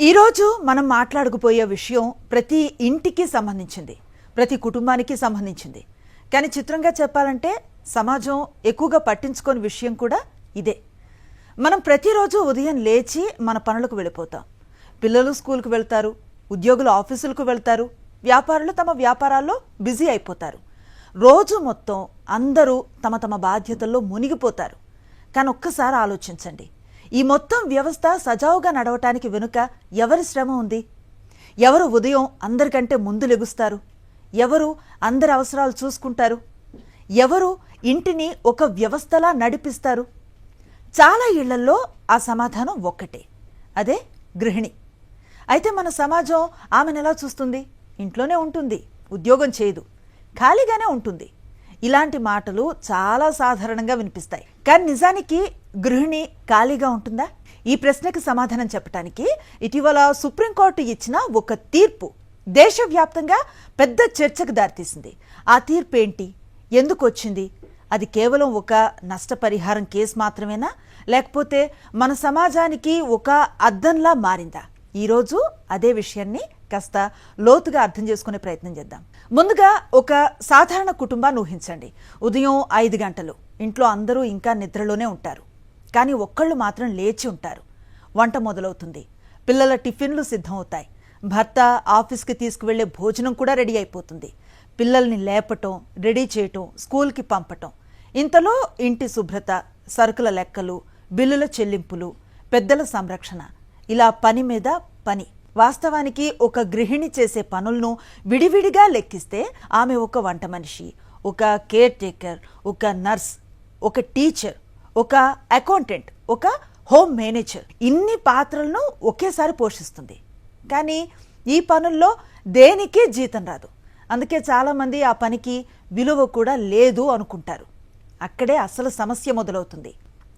ఈరోజు మనం మాట్లాడుకుపోయే విషయం ప్రతి ఇంటికి సంబంధించింది, ప్రతి కుటుంబానికి సంబంధించింది. కానీ చిత్రంగా చెప్పాలంటే సమాజం ఎక్కువగా పట్టించుకోని విషయం కూడా ఇదే. మనం ప్రతిరోజు ఉదయం లేచి మన పనులకు వెళ్ళిపోతాం. పిల్లలు స్కూల్కి వెళ్తారు, ఉద్యోగులు ఆఫీసులకు వెళ్తారు, వ్యాపారులు తమ వ్యాపారాల్లో బిజీ అయిపోతారు. రోజు మొత్తం అందరూ తమ తమ బాధ్యతల్లో మునిగిపోతారు. కానీ ఒక్కసారి ఆలోచించండి, ఈ మొత్తం వ్యవస్థ సజావుగా నడవటానికి వెనుక ఎవరి శ్రమ ఉంది? ఎవరు ఉదయం అందరికంటే ముందు లెగుస్తారు? ఎవరు అందరి అవసరాలు చూసుకుంటారు? ఎవరు ఇంటిని ఒక వ్యవస్థలా నడిపిస్తారు? చాలా ఇళ్లల్లో ఆ సమాధానం ఒక్కటే, అదే గృహిణి. అయితే మన సమాజం ఆమెను ఎలా చూస్తుంది? ఇంట్లోనే ఉంటుంది, ఉద్యోగం చేయదు, ఖాళీగానే ఉంటుంది. ఇలాంటి మాటలు చాలా సాధారణంగా వినిపిస్తాయి. కానీ నిజానికి గృహిణి ఖాళీగా ఉంటుందా? ఈ ప్రశ్నకు సమాధానం చెప్పడానికి ఇటీవల సుప్రీంకోర్టు ఇచ్చిన ఒక తీర్పు దేశవ్యాప్తంగా పెద్ద చర్చకు దారితీసింది. ఆ తీర్పు ఏంటి? ఎందుకు వచ్చింది? అది కేవలం ఒక నష్టపరిహారం కేసు మాత్రమేనా, లేకపోతే మన సమాజానికి ఒక అద్దంలా మారిందా? ఈరోజు అదే విషయాన్ని కాస్త లోతుగా అర్థం చేసుకునే ప్రయత్నం చేద్దాం. ముందుగా ఒక సాధారణ కుటుంబాన్ని ఊహించండి. ఉదయం 5 గంటలు, ఇంట్లో అందరూ ఇంకా నిద్రలోనే ఉంటారు. కానీ ఒక్కళ్ళు మాత్రం లేచి ఉంటారు. వంట మొదలవుతుంది, పిల్లల టిఫిన్లు సిద్ధమవుతాయి, భర్త ఆఫీస్కి తీసుకువెళ్లే భోజనం కూడా రెడీ అయిపోతుంది. పిల్లల్ని లేపటం, రెడీ చేయటం, స్కూల్కి పంపటం. ఇంతలో ఇంటి శుభ్రత, సరుకుల లెక్కలు, బిల్లుల చెల్లింపులు, పెద్దల సంరక్షణ, ఇలా పని మీద పని. వాస్తవానికి ఒక గృహిణి చేసే పనులను విడివిడిగా లెక్కిస్తే ఆమె ఒక వంట మనిషి, ఒక కేర్ టేకర్, ఒక నర్స్, ఒక టీచర్, ఒక అకౌంటెంట్, ఒక హోమ్ మేనేజర్, ఇన్ని పాత్రలను ఒకేసారి పోషిస్తుంది. కానీ ఈ పనుల్లో దేనికి జీతం రాదు. అందుకే చాలామంది ఆ పనికి విలువ కూడా లేదు అనుకుంటారు. అక్కడే అసలు సమస్య మొదలవుతుంది.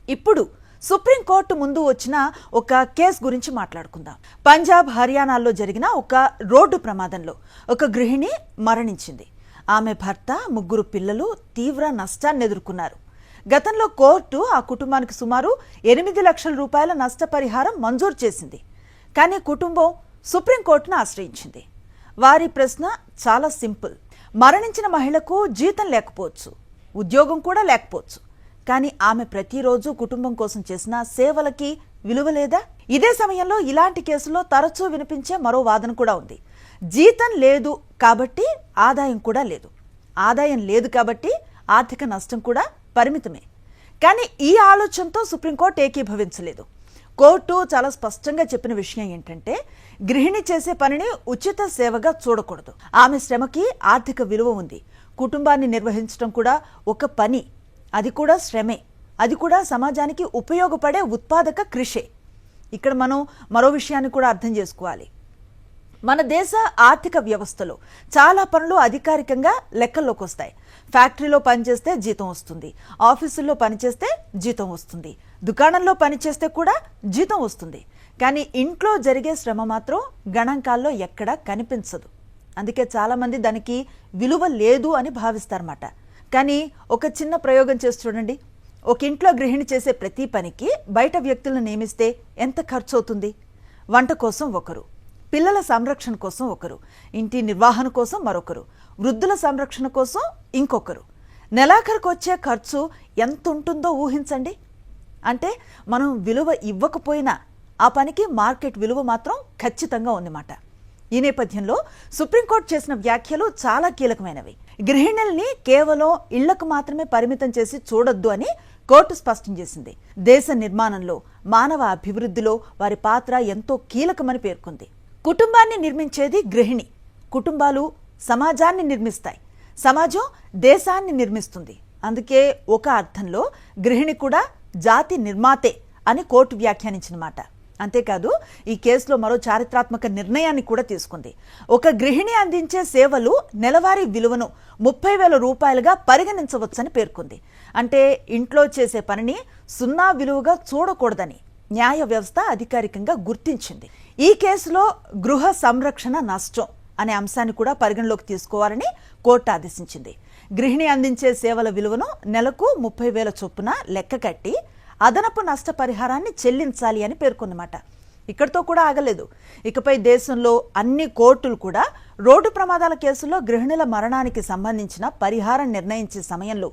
ఇప్పుడు సుప్రీంకోర్టు ముందు వచ్చిన ఒక కేసు గురించి మాట్లాడుకుందాం. పంజాబ్, హర్యానాల్లో జరిగిన ఒక రోడ్డు ప్రమాదంలో ఒక గృహిణి మరణించింది. ఆమె భర్త, 3 పిల్లలు తీవ్ర నష్టాన్ని ఎదుర్కొన్నారు. గతంలో కోర్టు ఆ కుటుంబానికి సుమారు 8 లక్షల రూపాయల నష్టపరిహారం మంజూరు చేసింది. కానీ కుటుంబం సుప్రీంకోర్టును ఆశ్రయించింది. వారి ప్రశ్న చాలా సింపుల్. మరణించిన మహిళకు జీతం లేకపోవచ్చు, ఉద్యోగం కూడా లేకపోవచ్చు, కానీ ఆమె ప్రతిరోజు కుటుంబం కోసం చేసిన సేవలకి విలువ లేదా? ఇదే సమయంలో ఇలాంటి కేసులో తరచూ వినిపించే మరో వాదన కూడా ఉంది. జీతం లేదు కాబట్టి ఆదాయం కూడా లేదు, ఆదాయం లేదు కాబట్టి ఆర్థిక నష్టం కూడా పరిమితమే. కానీ ఈ ఆలోచనతో సుప్రీంకోర్టు ఏకీభవించలేదు. కోర్టు చాలా స్పష్టంగా చెప్పిన విషయం ఏంటంటే, గృహిణి చేసే పనిని ఉచిత సేవగా చూడకూడదు. ఆమె శ్రమకి ఆర్థిక విలువ ఉంది. కుటుంబాన్ని నిర్వహించడం కూడా ఒక పని, అది కూడా శ్రమే, అది కూడా సమాజానికి ఉపయోగపడే ఉత్పాదక కృషే. ఇక్కడ మనం మరో విషయాన్ని కూడా అర్థం చేసుకోవాలి. మన దేశ ఆర్థిక వ్యవస్థలో చాలా పనులు అధికారికంగా లెక్కల్లోకి వస్తాయి. ఫ్యాక్టరీలో పనిచేస్తే జీతం వస్తుంది, ఆఫీసుల్లో పనిచేస్తే జీతం వస్తుంది, దుకాణంలో పనిచేస్తే కూడా జీతం వస్తుంది. కానీ ఇంట్లో జరిగే శ్రమ మాత్రం గణాంకాల్లో ఎక్కడా కనిపించదు. అందుకే చాలామంది దానికి విలువ లేదు అని భావిస్తారన్నమాట. కానీ ఒక చిన్న ప్రయోగం చేసి చూడండి. ఒక ఇంట్లో గృహిణి చేసే ప్రతి పనికి బయట వ్యక్తులను నియమిస్తే ఎంత ఖర్చు అవుతుంది? వంట కోసం ఒకరు, పిల్లల సంరక్షణ కోసం ఒకరు, ఇంటి నిర్వహణ కోసం మరొకరు, వృద్ధుల సంరక్షణ కోసం ఇంకొకరు. నెలాఖరుకు వచ్చే ఖర్చు ఎంత ఉంటుందో ఊహించండి. అంటే మనం విలువ ఇవ్వకపోయినా ఆ పనికి మార్కెట్ విలువ మాత్రం ఖచ్చితంగా ఉందన్నమాట. ఈ నేపథ్యంలో సుప్రీంకోర్టు చేసిన వ్యాఖ్యలు చాలా కీలకమైనవి. గృహిణుల్ని కేవలం ఇళ్లకు మాత్రమే పరిమితం చేసి చూడొద్దు అని కోర్టు స్పష్టం చేసింది. దేశ నిర్మాణంలో, మానవ అభివృద్ధిలో వారి పాత్ర ఎంతో కీలకమని పేర్కొంది. కుటుంబాన్ని నిర్మించేది గృహిణి, కుటుంబాలు సమాజాన్ని నిర్మిస్తాయి, సమాజం దేశాన్ని నిర్మిస్తుంది. అందుకే ఒక అర్థంలో గృహిణి కూడా జాతి నిర్మాతే అని కోర్టు వ్యాఖ్యానించినమాట. అంతేకాదు, ఈ కేసులో మరో చారిత్రాత్మక నిర్ణయాన్ని కూడా తీసుకుంది. ఒక గృహిణి అందించే సేవలు నెలవారీ విలువను 30,000 రూపాయలుగా పరిగణించవచ్చని పేర్కొంది. అంటే ఇంట్లో చేసే పనిని సున్నా విలువగా చూడకూడదని న్యాయ వ్యవస్థ అధికారికంగా గుర్తించింది. ఈ కేసులో గృహ సంరక్షణ నష్టం అనే అంశాన్ని కూడా పరిగణలోకి తీసుకోవాలని కోర్టు ఆదేశించింది. గృహిణి అందించే సేవల విలువను నెలకు 30,000 చొప్పున లెక్క కట్టి అదనపు నష్టపరిహారాన్ని చెల్లించాలి అని పేర్కొన్నమాట. ఇక్కడితో కూడా ఆగలేదు. ఇకపై దేశంలో అన్ని కోర్టులు కూడా రోడ్డు ప్రమాదాల కేసుల్లో గృహిణుల మరణానికి సంబంధించిన పరిహారం నిర్ణయించే సమయంలో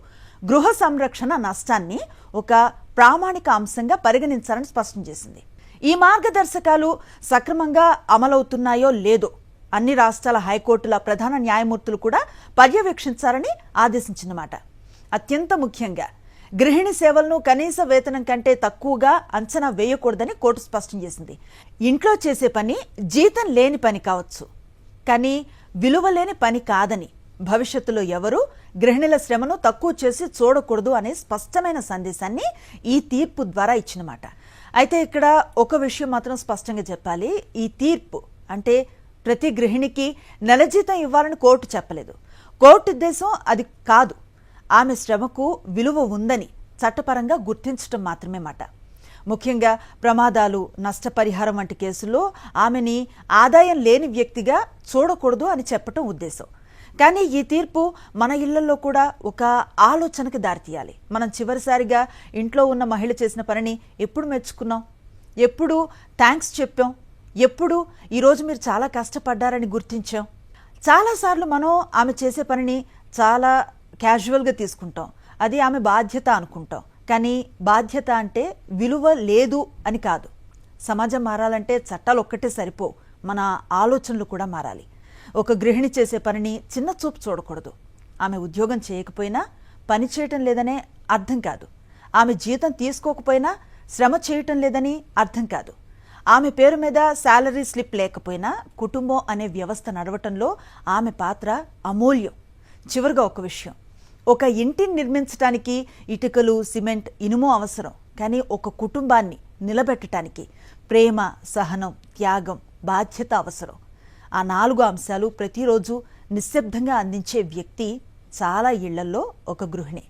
గృహ సంరక్షణ నష్టాన్ని ఒక ప్రామాణిక అంశంగా పరిగణించాలని స్పష్టం చేసింది. ఈ మార్గదర్శకాలు సక్రమంగా అమలవుతున్నాయో లేదో అన్ని రాష్ట్రాల హైకోర్టుల ప్రధాన న్యాయమూర్తులు కూడా పర్యవేక్షించాలని ఆదేశించిందన్నమాట. అత్యంత ముఖ్యంగా గృహిణి సేవలను కనీస వేతనం కంటే తక్కువగా అంచనా వేయకూడదని కోర్టు స్పష్టం చేసింది. ఇంట్లో చేసే పని జీతం లేని పని కావచ్చు, కానీ విలువ లేని పని కాదని, భవిష్యత్తులో ఎవరూ గృహిణుల శ్రమను తక్కువ చేసి చూడకూడదు అనే స్పష్టమైన సందేశాన్ని ఈ తీర్పు ద్వారా ఇచ్చినమాట. అయితే ఇక్కడ ఒక విషయం మాత్రం స్పష్టంగా చెప్పాలి. ఈ తీర్పు అంటే ప్రతి గృహిణికి నెల జీతం ఇవ్వాలని కోర్టు చెప్పలేదు. కోర్టు ఉద్దేశం అది కాదు. ఆమె శ్రమకు విలువ ఉందని చట్టపరంగా గుర్తించడం మాత్రమే మాట. ముఖ్యంగా ప్రమాదాలు, నష్టపరిహారం వంటి కేసుల్లో ఆమెని ఆదాయం లేని వ్యక్తిగా చూడకూడదు అని చెప్పటం ఉద్దేశం. కానీ ఈ తీర్పు మన ఇళ్లలో కూడా ఒక ఆలోచనకి దారితీయాలి. మనం చివరిసారిగా ఇంట్లో ఉన్న మహిళ చేసిన పనిని ఎప్పుడు మెచ్చుకున్నాం? ఎప్పుడు థ్యాంక్స్ చెప్పాం? ఎప్పుడు ఈరోజు మీరు చాలా కష్టపడ్డారని గుర్తించాం? చాలాసార్లు మనం ఆమె చేసే పనిని చాలా క్యాజువల్గా తీసుకుంటాం. అది ఆమె బాధ్యత అనుకుంటాం. కానీ బాధ్యత అంటే విలువ లేదు అని కాదు. సమాజం మారాలంటే చట్టాలు ఒక్కటే సరిపో, మన ఆలోచనలు కూడా మారాలి. ఒక గృహిణి చేసే పనిని చిన్న చూపు చూడకూడదు. ఆమె ఉద్యోగం చేయకపోయినా పని చేయటం లేదనే అర్థం కాదు. ఆమె జీతం తీసుకోకపోయినా శ్రమ చేయటం లేదని అర్థం కాదు. ఆమె పేరు మీద శాలరీ స్లిప్ లేకపోయినా కుటుంబం అనే వ్యవస్థ నడవటంలో ఆమె పాత్ర అమూల్యం. చివరిగా ఒక విషయం, ఒక ఇంటిని నిర్మించడానికి ఇటుకలు, సిమెంట్, ఇనుము అవసరం. కానీ ఒక కుటుంబాన్ని నిలబెట్టడానికి ప్రేమ, సహనం, త్యాగం, బాధ్యత అవసరం. ఆ 4 అంశాలు ప్రతిరోజు నిశ్శబ్దంగా అందించే వ్యక్తి చాలా ఇళ్లలో ఒక గృహిణి.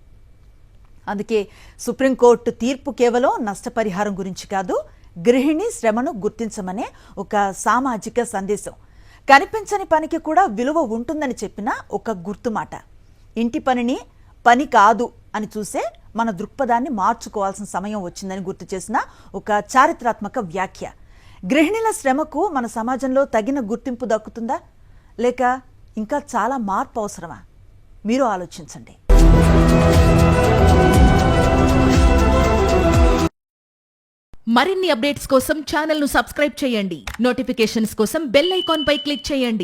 అందుకే సుప్రీంకోర్టు తీర్పు కేవలం నష్టపరిహారం గురించి కాదు, గృహిణి శ్రమను గుర్తించమనే ఒక సామాజిక సందేశం. కనిపించని పనికి కూడా విలువ ఉంటుందని చెప్పిన ఒక గుర్తుమాట. ఇంటి పనిని పని కాదు అని చూసే మన దృక్పథాన్ని మార్చుకోవాల్సిన సమయం వచ్చిందని గుర్తు చేసిన ఒక చారిత్రాత్మక వ్యాఖ్య. గృహిణుల శ్రమకు మన సమాజంలో తగిన గుర్తింపు దక్కుతుందా, లేక ఇంకా చాలా మార్పు అవసరమా? మీరు ఆలోచించండి. మరిన్ని అప్డేట్స్ కోసం ఛానల్ ను సబ్స్క్రైబ్ చేయండి. నోటిఫికేషన్స్ కోసం బెల్ ఐకాన్ పై క్లిక్ చేయండి.